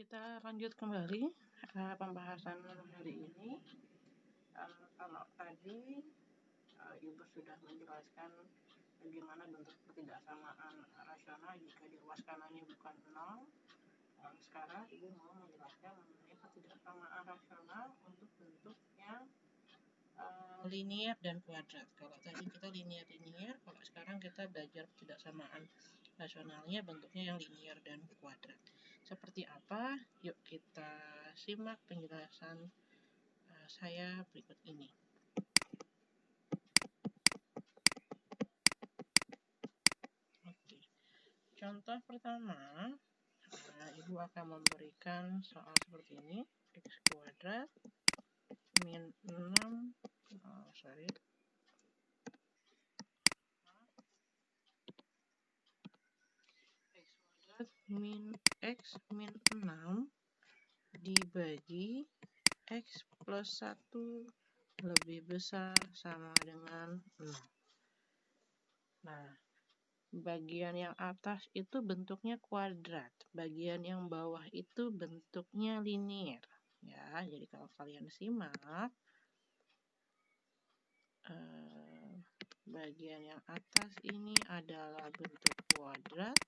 Kita lanjut kembali pembahasan hari ini. Kalau tadi Ibu sudah menjelaskan bagaimana bentuk ketidaksamaan rasional jika di ruas kanannya bukan 0. Sekarang Ibu mau menjelaskan mengenai ketidaksamaan rasional untuk bentuk yang linear dan kuadrat. Kalau tadi kita linear, kalau sekarang kita belajar ketidaksamaan rasionalnya bentuknya yang linear dan kuadrat. Seperti apa? Yuk kita simak penjelasan saya berikut ini. Oke. Contoh pertama, Ibu akan memberikan soal seperti ini. X kuadrat min 6 X kuadrat min X min 6 dibagi X plus 1 lebih besar sama dengan 0. Nah, bagian yang atas itu bentuknya kuadrat, bagian yang bawah itu bentuknya linear. Ya, jadi kalau kalian simak, bagian yang atas ini adalah bentuk kuadrat,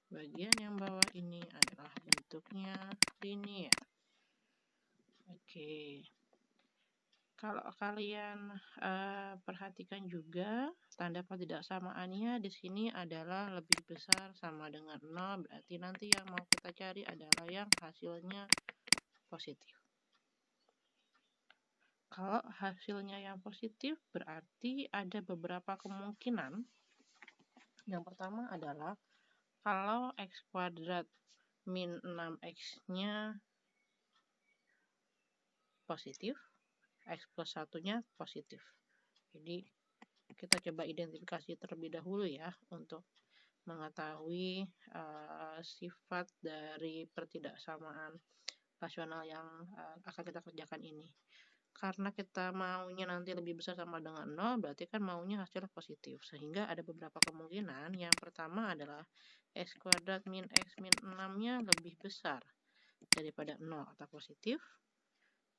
bagian yang bawah ini adalah bentuknya linear. Oke. Kalau kalian perhatikan juga tanda ketidaksamaannya di sini adalah lebih besar sama dengan 0, berarti nanti yang mau kita cari adalah yang hasilnya positif. Kalau hasilnya yang positif berarti ada beberapa kemungkinan. Yang pertama adalah kalau X kuadrat min 6X-nya positif, X plus 1-nya positif. Jadi kita coba identifikasi terlebih dahulu ya untuk mengetahui sifat dari pertidaksamaan rasional yang akan kita kerjakan ini. Karena kita maunya nanti lebih besar sama dengan 0, berarti kan maunya hasilnya positif. Sehingga ada beberapa kemungkinan. Yang pertama adalah X kuadrat min X min 6-nya lebih besar daripada 0 atau positif.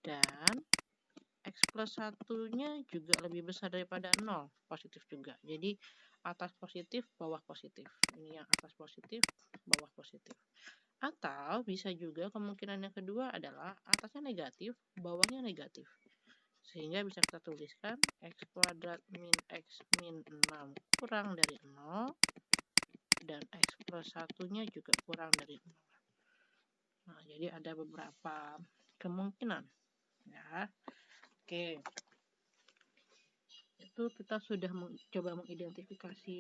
Dan X plus 1-nya juga lebih besar daripada 0, positif juga. Jadi atas positif, bawah positif. Ini yang atas positif, bawah positif. Atau bisa juga kemungkinan yang kedua adalah atasnya negatif, bawahnya negatif. Sehingga bisa kita tuliskan X kuadrat min X min 6 kurang dari 0. Dan X plus 1-nya juga kurang dari 0. Nah, jadi ada beberapa kemungkinan. Ya. Oke. Itu kita sudah coba mengidentifikasi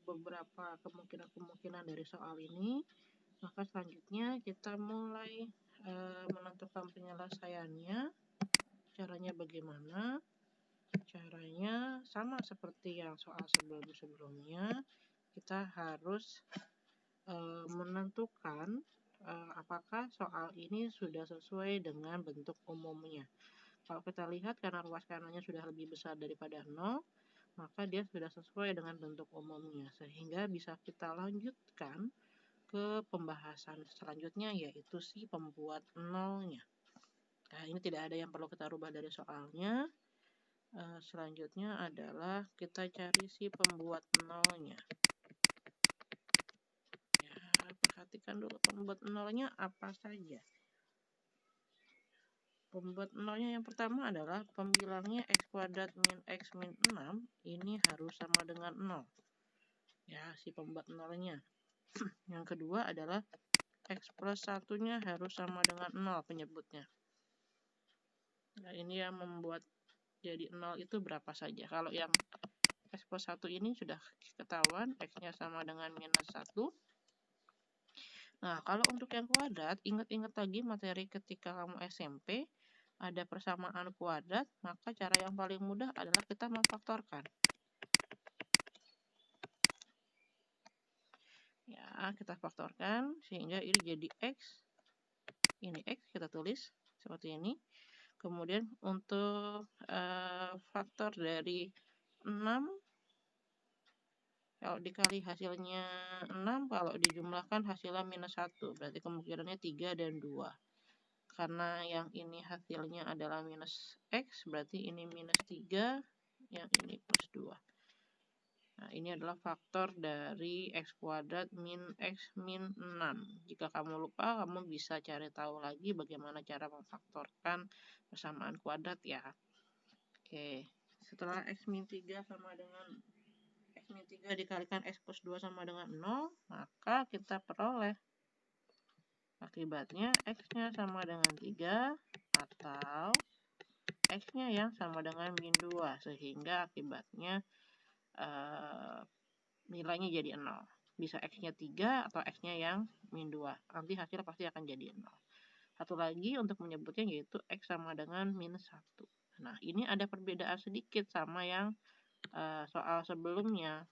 beberapa kemungkinan-kemungkinan dari soal ini. Maka selanjutnya kita mulai menentukan penyelesaiannya. Caranya bagaimana? Caranya sama seperti yang soal sebelum-sebelumnya. Kita harus menentukan apakah soal ini sudah sesuai dengan bentuk umumnya. Kalau kita lihat karena ruas kanannya sudah lebih besar daripada 0, maka dia sudah sesuai dengan bentuk umumnya. Sehingga bisa kita lanjutkan ke pembahasan selanjutnya, yaitu si pembuat 0-nya. Nah, ini tidak ada yang perlu kita rubah dari soalnya. Selanjutnya adalah kita cari si pembuat 0-nya. Ya, perhatikan dulu pembuat 0-nya apa saja. Pembuat 0-nya yang pertama adalah pembilangnya X kuadrat min X min 6. Ini harus sama dengan 0. Ya, si pembuat 0-nya. Yang kedua adalah X plus 1-nya harus sama dengan 0 penyebutnya. Nah, ini yang membuat jadi 0 itu berapa saja. Kalau yang X plus 1 ini sudah ketahuan, X-nya sama dengan minus 1. Nah, kalau untuk yang kuadrat, ingat-ingat lagi materi ketika kamu SMP, ada persamaan kuadrat, maka cara yang paling mudah adalah kita memfaktorkan. Ya, kita faktorkan sehingga ini jadi X. Ini X kita tulis seperti ini. Kemudian untuk faktor dari 6 Kalau dikali hasilnya 6, kalau dijumlahkan hasilnya minus 1. Berarti kemungkinannya 3 dan 2. Karena yang ini hasilnya adalah minus X, berarti ini minus 3, yang ini plus 2. Nah, ini adalah faktor dari X kuadrat min X min 6. Jika kamu lupa, kamu bisa cari tahu lagi bagaimana cara memfaktorkan persamaan kuadrat ya. Oke, setelah X min 3 sama dengan X min 3 dikalikan X plus 2 sama dengan 0, maka kita peroleh akibatnya X-nya sama dengan 3 atau X-nya yang sama dengan min 2, sehingga akibatnya nilainya jadi 0. Bisa X-nya 3 atau X-nya yang min 2. Nanti hasil pasti akan jadi 0. Satu lagi untuk menyebutnya yaitu X sama dengan minus 1. Nah, ini ada perbedaan sedikit sama yang soal sebelumnya.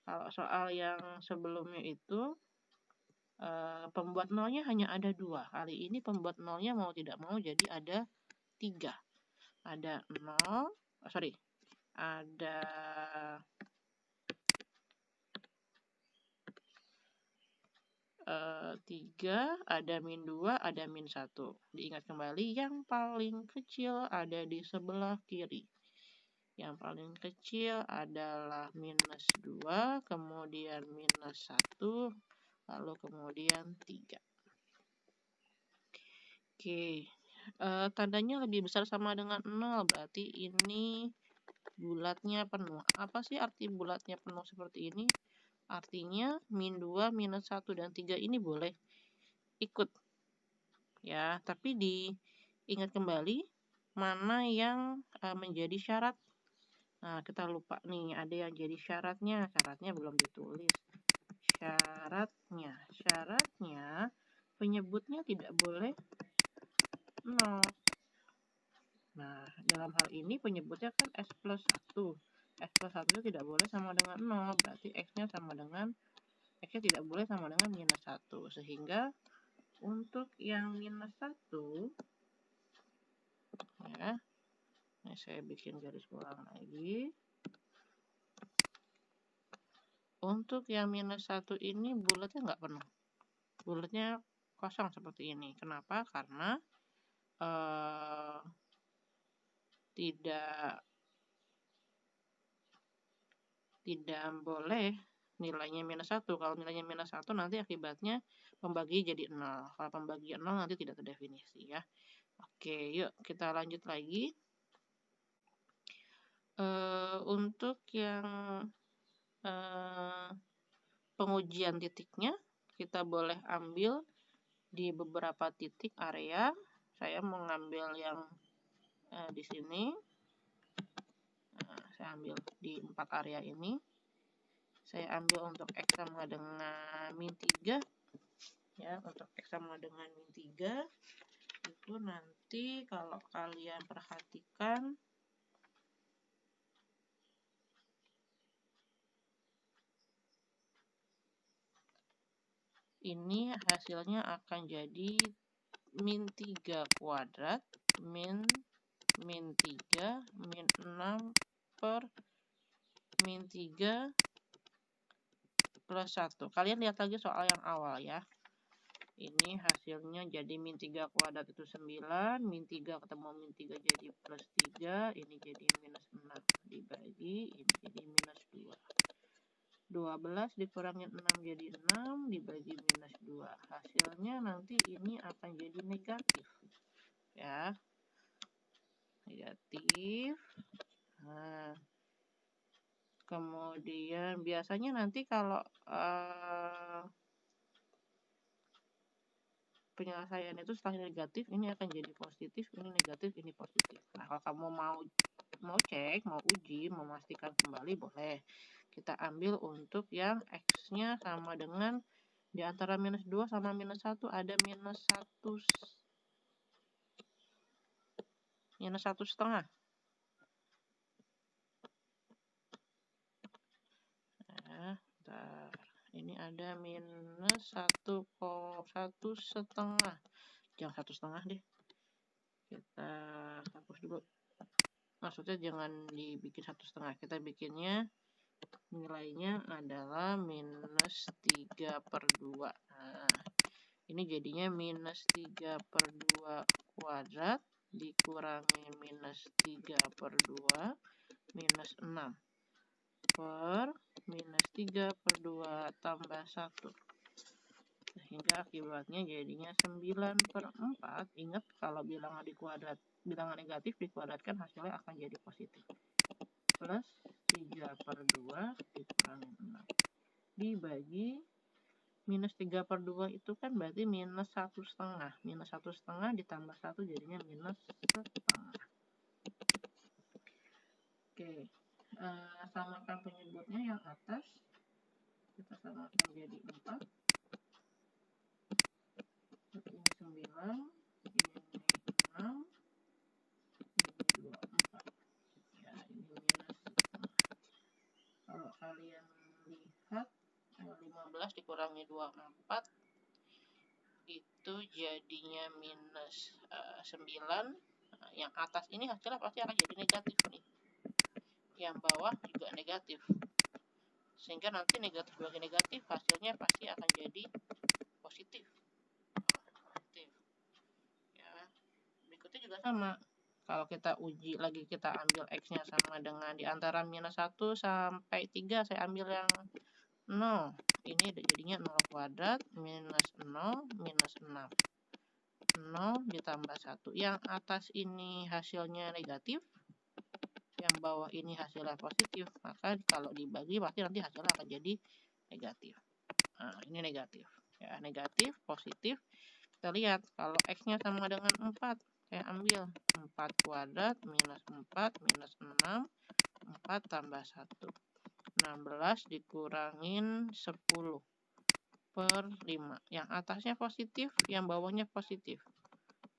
Kalau soal yang sebelumnya itu pembuat nolnya hanya ada 2. Kali ini pembuat nolnya mau tidak mau jadi ada 3. Ada 0, ada 3, ada min 2, ada min 1. Diingat kembali, yang paling kecil ada di sebelah kiri. Yang paling kecil adalah minus 2, kemudian minus 1, lalu kemudian 3. Oke, tandanya lebih besar sama dengan 0, berarti ini bulatnya penuh. Apa sih arti bulatnya penuh seperti ini? Artinya min 2, minus 1, dan 3 ini boleh ikut. Ya, tapi diingat kembali mana yang menjadi syarat. Nah, kita lupa nih, ada yang jadi syaratnya. Syaratnya belum ditulis. Syaratnya penyebutnya tidak boleh 0. Nah, dalam hal ini penyebutnya kan S plus 1. S plus 1 itu tidak boleh sama dengan 0. Berarti X-nya tidak boleh sama dengan minus 1. Sehingga untuk yang minus 1, ya, ini saya bikin garis ulang lagi. Untuk yang minus 1 ini bulatnya nggak penuh. Bulatnya kosong seperti ini. Kenapa? Karena tidak boleh nilainya minus 1. Kalau nilainya minus 1 nanti akibatnya pembagi jadi 0. Kalau pembagi 0 nanti tidak terdefinisi ya. Oke, yuk kita lanjut lagi. Untuk yang pengujian titiknya, kita boleh ambil di beberapa titik area. Saya mengambil yang di sini. Saya ambil di 4 area ini. Saya ambil untuk X sama dengan min 3. Ya, untuk X sama dengan min 3. Itu nanti kalau kalian perhatikan, ini hasilnya akan jadi min 3 kuadrat min 3 min 6 per min 3 plus 1. Kalian lihat lagi soal yang awal ya. Ini hasilnya jadi min 3 kuadrat itu 9, min 3 ketemu min 3 jadi plus 3, ini jadi minus 6 dibagi, ini jadi minus 2. 12 dikurangin 6 jadi 6, dibagi minus 2. Hasilnya nanti ini akan jadi negatif. Ya, negatif. Nah, kemudian biasanya nanti kalau penyelesaian itu setelah negatif, ini akan jadi positif, ini negatif, ini positif. Nah, kalau kamu mau cek, mau uji, memastikan kembali, boleh. Kita ambil untuk yang X-nya sama dengan di antara minus 2 sama minus 1 ada minus 1 setengah. Nah, bentar. Ini ada minus 1 setengah. Jangan 1 setengah deh. Kita hapus dulu. Maksudnya jangan dibikin 1 setengah. Kita bikinnya nilainya adalah minus 3/2. Nah, ini jadinya minus 3/2 kuadrat dikurangi minus 3/2 minus 6 per minus 3/2 tambah 1. Sehingga akibatnya jadinya 9/4. Ingat, kalau bilangan negatif dikuadratkan hasilnya akan jadi positif. Plus 3/2 dikurangi 6. Dibagi minus 3/2 itu kan berarti minus 1/2. Minus 1/2 ditambah 1 jadinya minus 1/2. Oke, samakan penyebutnya yang atas. Kita samakan jadi 4. Ini 9, ini 6, ini 24. Ya, ini minus 1/2. Kalau kalian lihat 15 dikurangi 24 itu jadinya minus 9. Yang atas ini hasilnya pasti akan jadi negatif nih. Yang bawah juga negatif. Sehingga nanti negatif bagi negatif hasilnya pasti akan jadi positif. Ya. Berikutnya juga sama. Kalau kita uji lagi, kita ambil X-nya sama dengan di antara minus 1 sampai 3, saya ambil yang 0. Ini jadinya 0 kuadrat minus 0 minus 6. 0 ditambah 1. Yang atas ini hasilnya negatif, yang bawah ini hasilnya positif. Maka kalau dibagi pasti nanti hasilnya akan jadi negatif. Nah, ini negatif. Ya, negatif, positif. Kita lihat kalau X-nya sama dengan 4. Saya ambil 4 kuadrat minus 4 minus 6. 4 tambah 1. 16 dikurangin 10 per 5. Yang atasnya positif, yang bawahnya positif.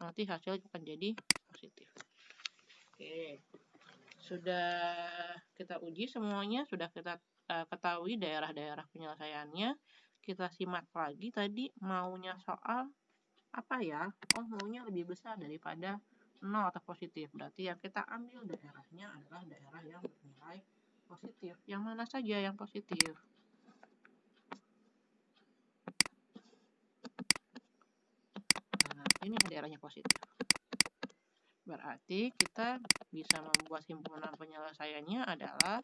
Nanti hasilnya akan jadi positif. Oke. Sudah kita uji semuanya, sudah kita ketahui daerah-daerah penyelesaiannya. Kita simak lagi tadi maunya soal apa ya? Oh, maunya lebih besar daripada 0 atau positif. Berarti yang kita ambil daerahnya adalah daerah yang bernilai positif. Yang mana saja yang positif? Nah, ini daerahnya positif. Berarti kita bisa membuat simpulan penyelesaiannya adalah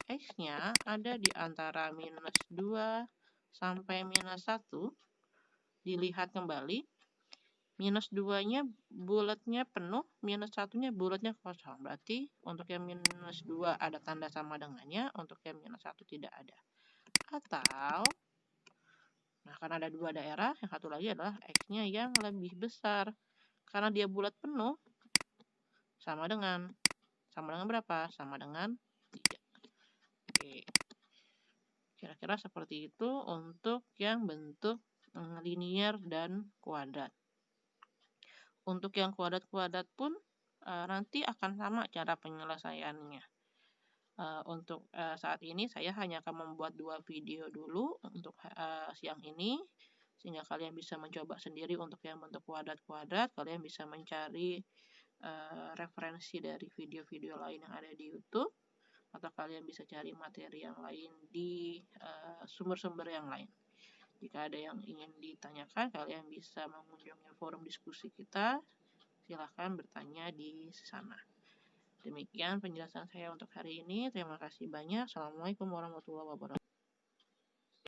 X-nya ada di antara minus 2 sampai minus 1. Dilihat kembali. Minus 2-nya bulatnya penuh, minus 1-nya bulatnya kosong. Berarti untuk yang minus 2 ada tanda sama dengannya, untuk yang minus 1 tidak ada. Atau, nah karena ada dua daerah, yang satu lagi adalah X-nya yang lebih besar. Karena dia bulat penuh, sama dengan berapa? Sama dengan 3. Oke. Kira-kira seperti itu untuk yang bentuk linier dan kuadrat. Untuk yang kuadrat-kuadrat pun nanti akan sama cara penyelesaiannya. Untuk saat ini saya hanya akan membuat 2 video dulu untuk siang ini, sehingga kalian bisa mencoba sendiri untuk yang bentuk kuadrat-kuadrat. Kalian bisa mencari referensi dari video-video lain yang ada di YouTube, atau kalian bisa cari materi yang lain di sumber-sumber yang lain. Jika ada yang ingin ditanyakan, kalian bisa mengunjungi forum diskusi kita. Silahkan bertanya di sana. Demikian penjelasan saya untuk hari ini. Terima kasih banyak. Assalamualaikum warahmatullahi wabarakatuh.